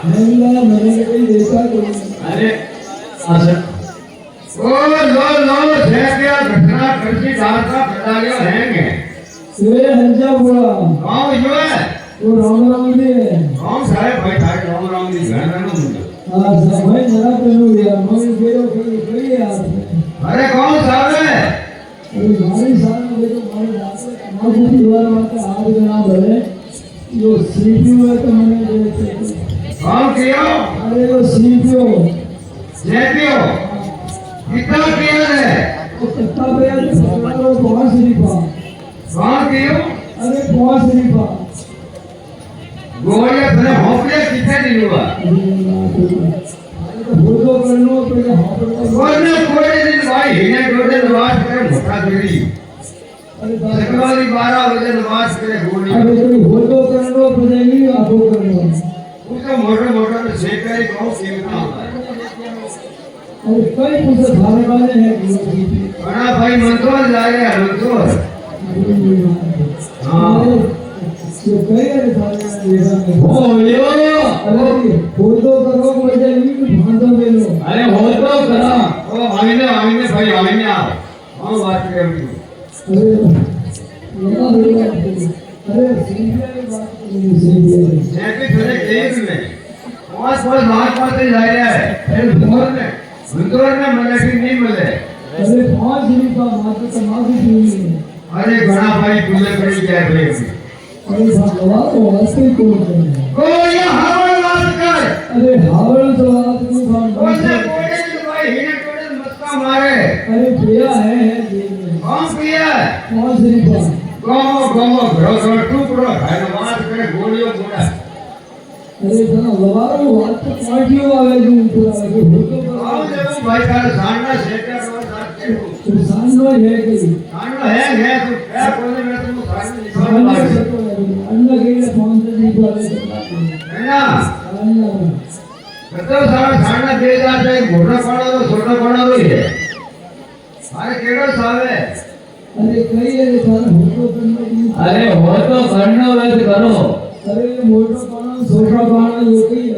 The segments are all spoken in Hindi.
महिला मैंने कहीं देखा तो अरे अच्छा ओ लो क्या घटना कृषि दाता बदलायो हैंगे ये हंजा बुआ गांव जो है वो राम जी है गांव साहब भाई थारे राम जी घर में मुझे हां सब भाई जरा पेलो यार मैं गेरो कोई है अरे कौन साहब है अरे हमारी सामने देखो हमारे रास्ते हमारे दीवार माता हाथ बना भरे जो सीपीयू है तो मैंने देखे कौन कियो अरे वो सीपीयू जेपीओ कितना किया है वो कितना पे वो बहुत सिरीपा कौन कियो अरे बहुत सिरीपा गोलियां तने होपले कितने दिन हुआ फोटो कर लो पहले कोई दिन भाई हिने डोडे नमाज करे मोटा देरी अरे सकवाली 12 बजे नमाज करे गोली अरे कोई फोटो कर लो पहले नहीं आपको कर लो उसका मोटा में सेकरी गांव केमता होता है अरे कई कुछ खाने वाले हैं बड़ा भाई मंत्रों जाए मंत्रों हां ये कई अरे सारे ओ यो अरे फोटो करो मुझे नहीं भांडो दे लो अरे हो तो करा ओ आईने भाई आईने आओ हां बात करें अरे अरे सीरियल बात सीरियल जैसे थोड़े केस में पांच लाख पाते जा रहा है फिर मंत्रों में मलकी नहीं मिले अरे 5 दिन का मात्र समाधि नहीं है अरे बड़ा भाई पूरे पड़ी क्या है अरे भगवान को वास्ते को कोई हावड़ बात कर अरे हावड़ तो बात नहीं कोई भाई कोई भाई हिने टोड़े मस्का मारे अरे पिया है कौन पिया कौन सी बात गाँव घरो टुकड़ो है नमाज करे गोलियों गोड़ा अरे जना लवारो बात तो पार्टियों आवे जो पूरा आवे फोटो आओ देखो भाई का सामना सेटर और साथ के तो सामने है कि सामना है तो क्या कोने में तुम सामने निकाल सामने मार से तो अन्ना के लिए फोन से नहीं बोले है ना तो सारा सामना दे जाते मोटा पड़ा तो छोटा पड़ा तो है अरे केड़ो सावे अरे कई है सारा फोटो करने की अरे हो तो करना है तो करो अरे मोटा पाना छोटा पाना ये कई है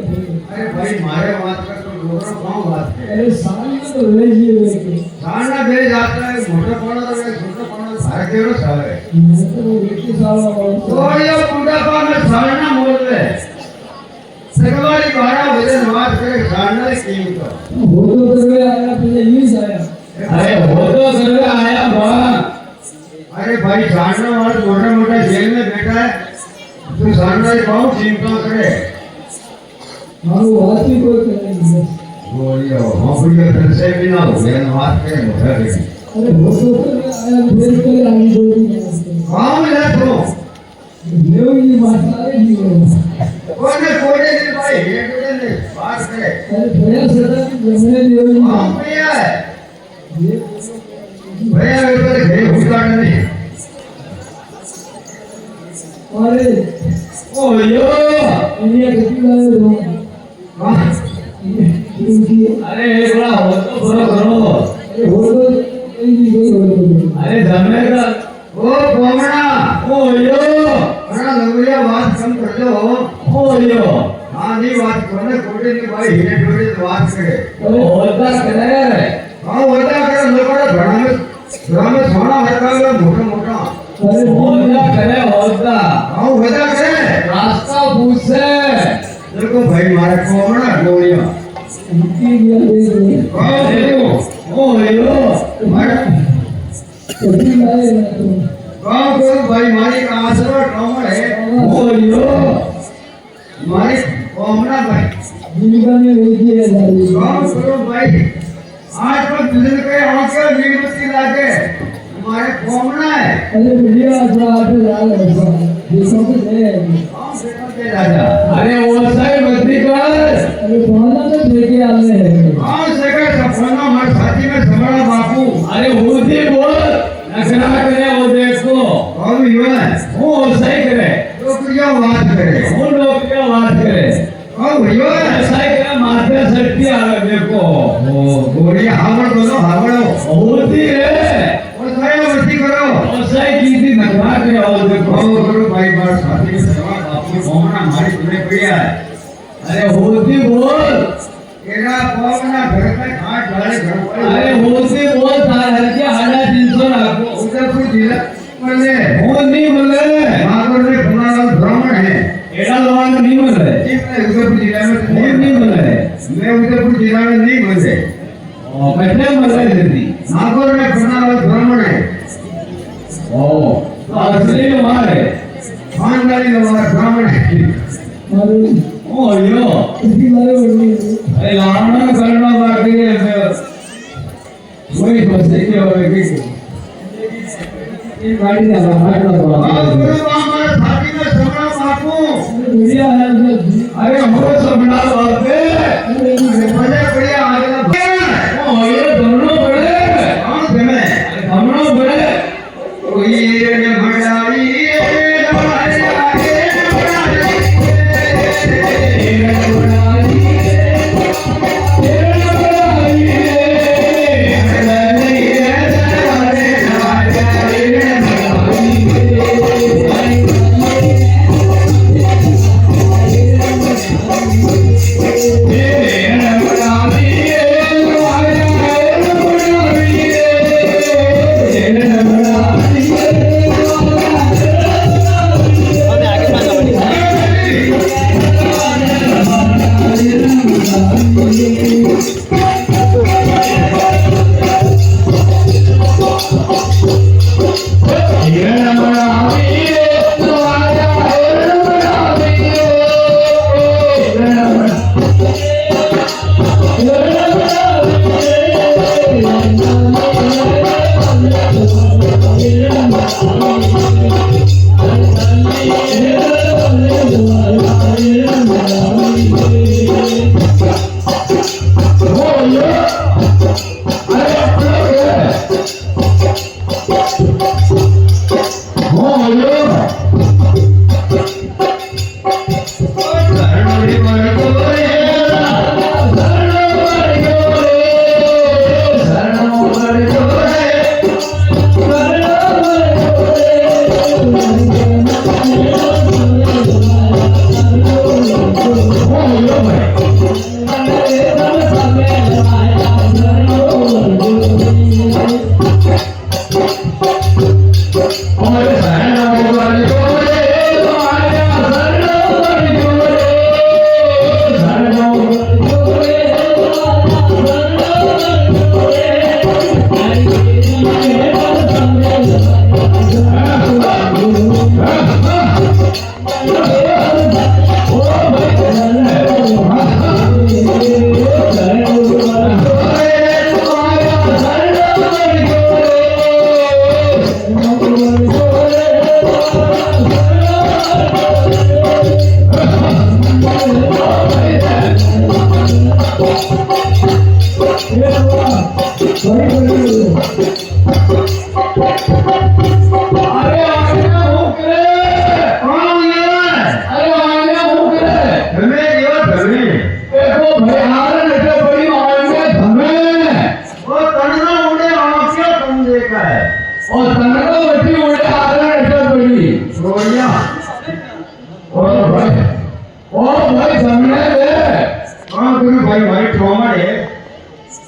अरे भाई मारे बात कर तो दोनों गांव बात है अरे सामने तो ले जी लेके सामना दे जाता है मोटा पड़ा तो छोटा पड़ा तो सारे केड़ो सावे मैं तो व्यक्ति सारा तो ये पूरा काम में सामना मोल ले सकवाली 12 बजे नमाज करे सामना कीमत फोटो करके आया पहले यूं आया अरे हो तो करके आया बा अरे भाई सामना वाला मोटा जेल में बैठा है तो सामना बहुत चिंता करे मारो बात ही कोई करे नहीं बोलियो हम भी फिर से भी ना हो गया नमाज करे मोटा दे अरे फोटो करके आया फिर के आगे जोड़ी काम है तो लेओ ये बात सारे नहीं हो कोने दिन भाई ये ने बात करे अरे भैया सदा की जमने लेओ हम भैया है ये भैया ऊपर घे हुआ नहीं अरे ओ यो ये कितनी लाए हो अरे एक बड़ा हो तो बड़ा करो अरे फोटो नहीं हो अरे धमे का ओ कोमड़ा ओ यो बड़ा लगुया बात कम कर दो ओ यो हां जी बात कोने कोटे की भाई हिने टोड़े बात करे होता करे हां होता करे लोगों घड़ा में सोना हटका मोटा अरे होता करे होता हां होता करे रास्ता पूछे देखो भाई मारे कोमड़ा गोलियां इनकी भी ले ओ यो मारे कितनी लाए हो काम करो भाई मारी का आसरा कमर है ओ यो मारी कोमड़ा भाई जिंदगी में भेजी है दादी काम करो भाई आज पर दिन के आंखें मीणबत्ती लागे हमारे कोमड़ा है अरे भैया थोड़ा आगे लाल है ये सब है अरे वो सही बत्ती कर अरे कौन तो लेके आ रहे हैं हाँ सके सपना हमारे साथी में समरा बापू अरे होती बोल नखरा करे वो देखो और ये वो सही करे लोकप्रिय बात करे वो लोकप्रिय बात करे और भैया सही करे माथे शक्ति आ देखो वो गोरी हावड़ बोलो हावड़ होती है और सही बत्ती करो और सही की थी नखरा करे और देखो करो भाई बात साथी में समरा बापू घूमना हमारी तुम्हें बढ़िया है अरे होती बोल એના પગના ઘરને ઘાટ ઢાળે ઘર પર अरे होती बोल तार के 350 રાખો ઉદયપુર જિલ્લા મને હું નહીં બોલે માગરને ભણાવવાનો બ્રાહ્મણ હે એડા લવાનો નહીં બોલે मैं उदयपुर जिला में હું નહીં બોલે मैं उदयपुर जिला में नहीं बसे ઓ એટલે બોલે જલ્દી नागौर में भणावવાનો બ્રાહ્મણ है ઓ તો અસલી મારે खानदानी हमारा ब्राह्मण है મારું ઓ યો એથી મારે ઓળખી અરે લાવણા કરના બાકી કોઈ ફસે કે હવે કે એ ગાડી ના હાટલા और તો गुरु हमारे साथी में समरा बापू દુનિયા હે અરે હમરો સપના બાપે मजा बढ़िया आगे ઓ યો ધમણો પડે कौन તમે ધમણો પડે कोई ने भड़ाई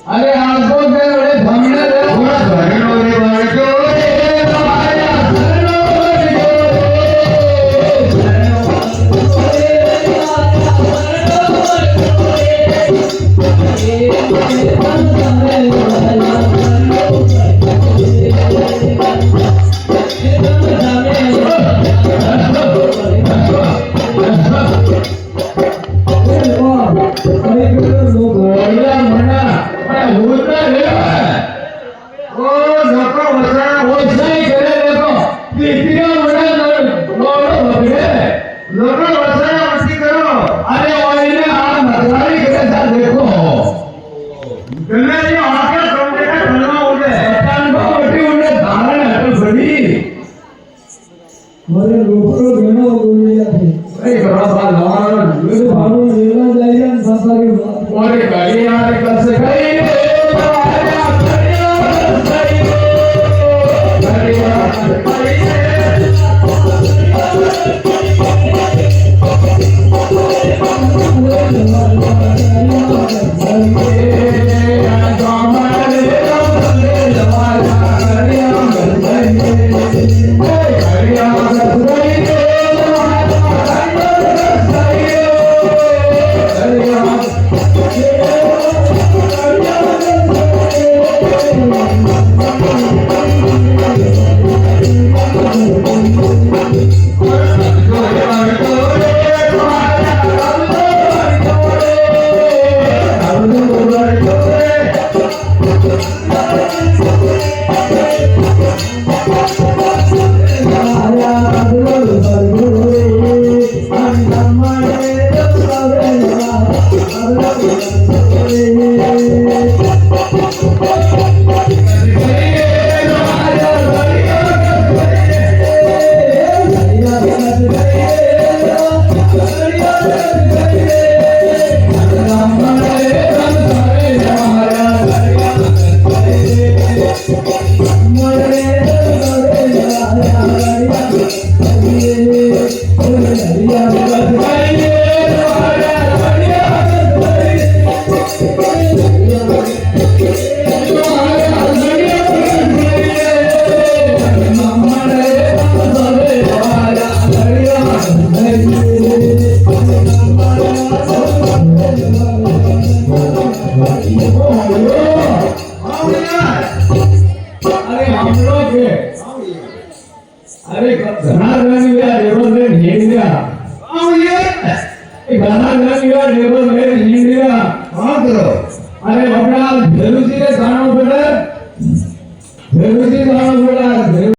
अरे आज तो बड़े धमने મારે રોકડો ઘણો બોલ્યા છે અરે ઘણા બાર લવાના એ ભાડું લેવા જાય ને સાસારી વાત ઓરે કઈ યાર કસે કઈ Thank you. અરે ઘણા ઘણી યાર એવો ને હિંડિયા ઘણા ઘણી યાર એવો ને હિંડિયા અરે બપડા ભેરુજી ને જાણો પડે ભેરુજી જાણો